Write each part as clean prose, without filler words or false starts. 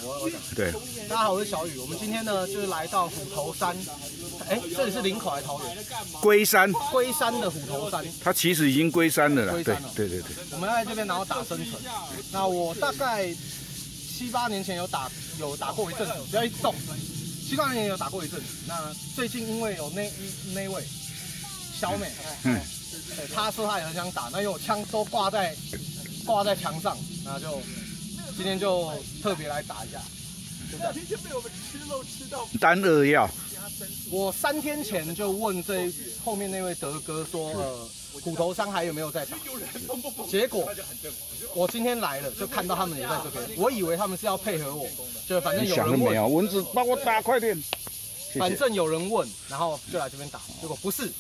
我讲。对，大家好，我是小雨。我们今天呢，就是来到虎头山。这里是林口还是桃园？龟山。龟山的虎头山。它其实已经龟山了啦。龟山了。对。我们要在这边然后打生存。那我大概7、8年前有打过一阵子，不要一直动。7、8年前有打过一阵子。那最近因为有那位小美，对，她说她也很想打，那因为我枪都挂在墙上，那就今天就特别来打一下。今天被我们吃肉吃到单2要。我3天前就问后面那位德哥说，虎头山还有没有在打？结果我今天来了，就看到他们也在这边。我以为他们是要配合我，就反正有人问，没有，蚊子帮我打，快点。反正有人问，然后就来这边打。结果不是，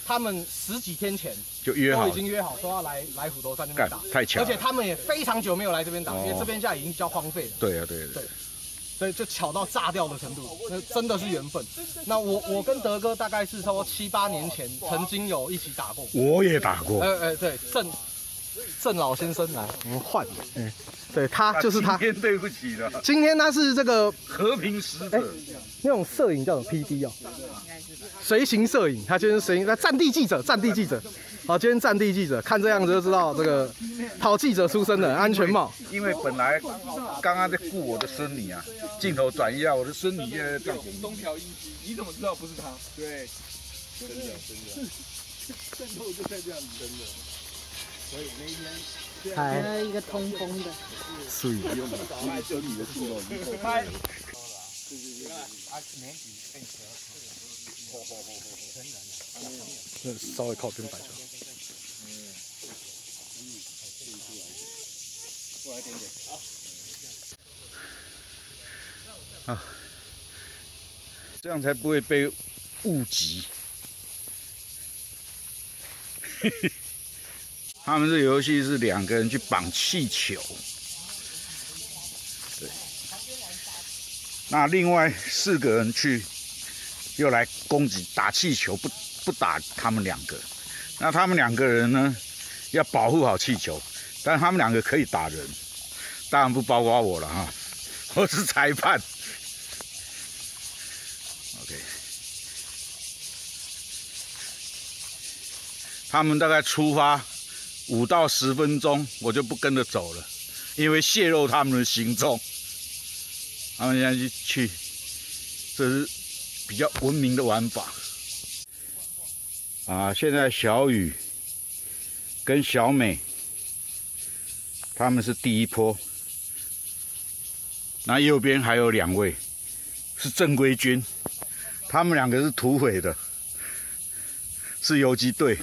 他们10几天前就约好，都已经约好说要来虎头山这边打，太巧了。而且他们也非常久没有来这边打，因为这边现在已经比较荒废了。对。所以就巧到炸掉的程度，那真的是缘分。那我跟德哥大概是差不多7、8年前曾经有一起打过。我也打过。对，郑老先生来，我们换。对，他就是他。今天对不起了。今天他是这个和平使者。那种摄影叫什么 PD 哦？随行摄影，他今天是随行，战地记者。好，今天战地记者，看这样子就知道这个跑记者出身的，安全帽。因为本来刚刚在顾我的孙女啊，镜头转一下，我的孙女现在在东条英机，你怎么知道不是他？对，真的，战斗就在这样子，真的。所以那一天，还有一个通风的，所以用把孙女的镜头拍。稍微靠边摆就好。过来一点点。啊，这样才不会被误击。他们这游戏是2个人去绑气球，对。那另外4个人去又来攻击打气球，不打他们2个。那他们2个人呢，要保护好气球，但他们2个可以打人，当然不包括我了哈，我是裁判。OK， 他们大概出发5到10分钟，我就不跟着走了，因为泄露他们的行踪。他们现在去，这是比较文明的玩法。啊，现在小雨跟小美他们是第一波，那右边还有2位是正规军，他们2个是土匪的，是游击队。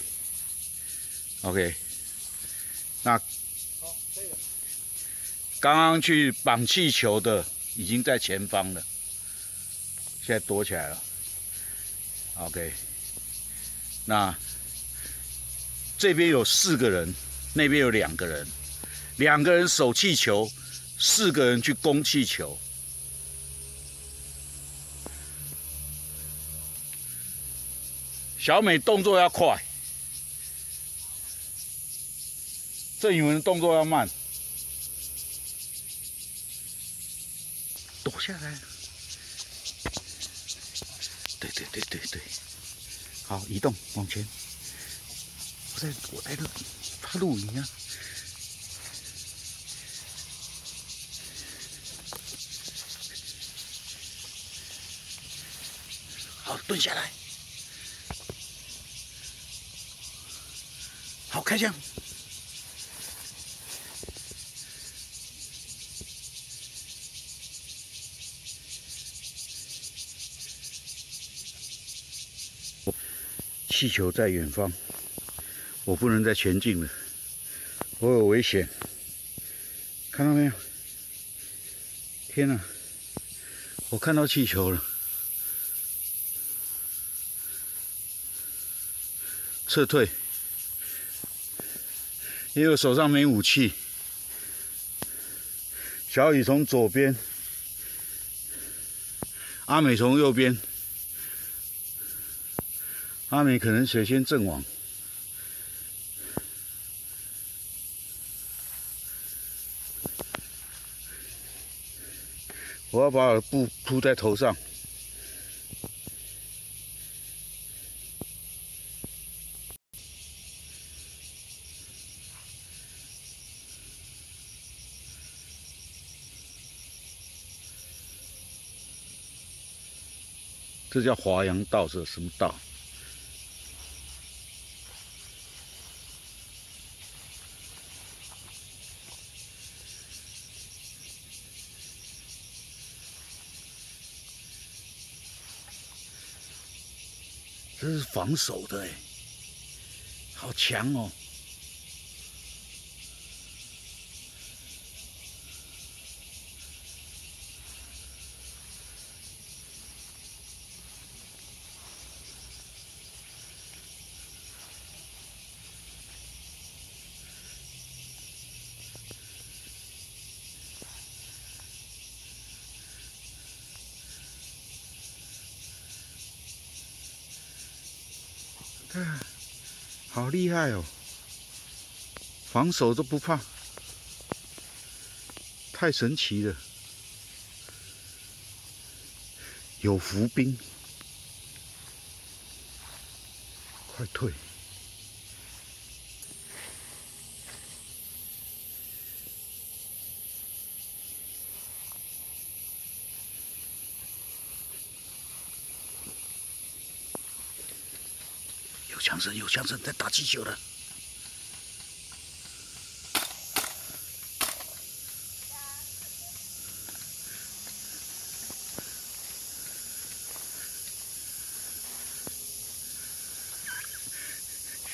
OK， 那刚刚去绑气球的已经在前方了，现在躲起来了。OK， 那这边有4个人，那边有2个人，2个人守气球，4个人去攻气球。小美动作要快，郑宇文动作要慢。躲下来。对，好，移动往前。我在他录影啊。好，蹲下来。好，开枪。气球在远方，我不能再前进了，我有危险。看到没有？天哪！我看到气球了，撤退，因为我手上没武器。小雨从左边，阿美从右边。阿美可能水先阵亡，我要把我的布铺在头上。这叫华阳道，是什么道？这是防守的哎，好强哦！看，好厉害哦！防守都不怕，太神奇了。有伏兵，快退！有枪声，有枪声，在打气球了。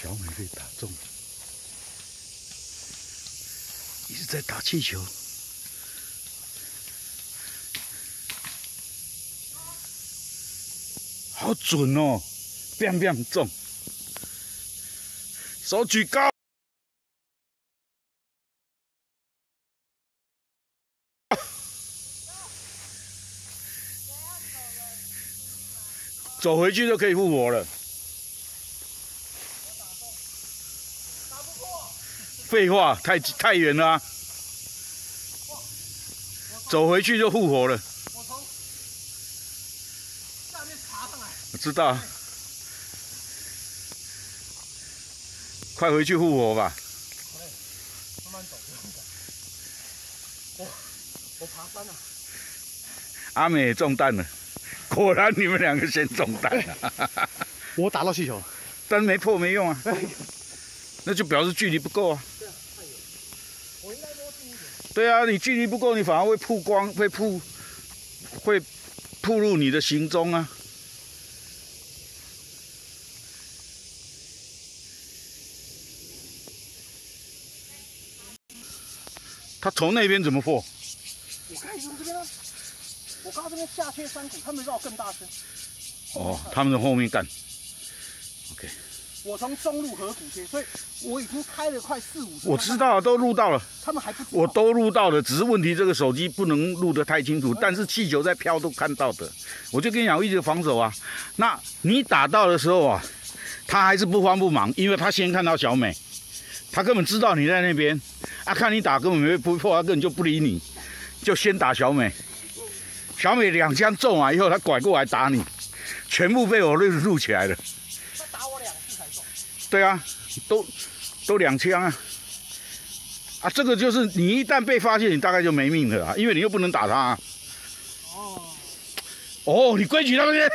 小美被打中了，一直在打气球。好准哦，biang biang中。手举高，走回去就可以复活了。废话，太远了啊！走回去就复活了。我从下面爬上来。我知道。快回去复活吧！慢慢走，我爬山了。阿美也中弹了，果然你们两个先中弹了。我打到气球，但没破没用啊，那就表示距离不够啊。对啊，太远。我应该多近一点。对啊，你距离不够，你反而会曝光，会暴露你的行踪啊。他从那边怎么破？我看从这边啊，我刚这边下切山谷，他们绕更大声。哦，他们从后面干。OK。我从中路河谷切，所以我已经开了快4、5次。我知道，都录到了。他们还不知道。我都录到了，只是问题这个手机不能录得太清楚，但是气球在飘都看到的。我就跟你讲，我一直防守啊。那你打到的时候啊，他还是不慌不忙，因为他先看到小美，他根本知道你在那边。啊，看你打根本不破，他根本就不理你，就先打小美。小美2枪中完以后，他拐过来打你，全部被我录起来了。他打我2次才中。对啊，都2枪啊！啊，这个就是你一旦被发现，你大概就没命了啊，因为你又不能打他啊。哦，你规矩那边。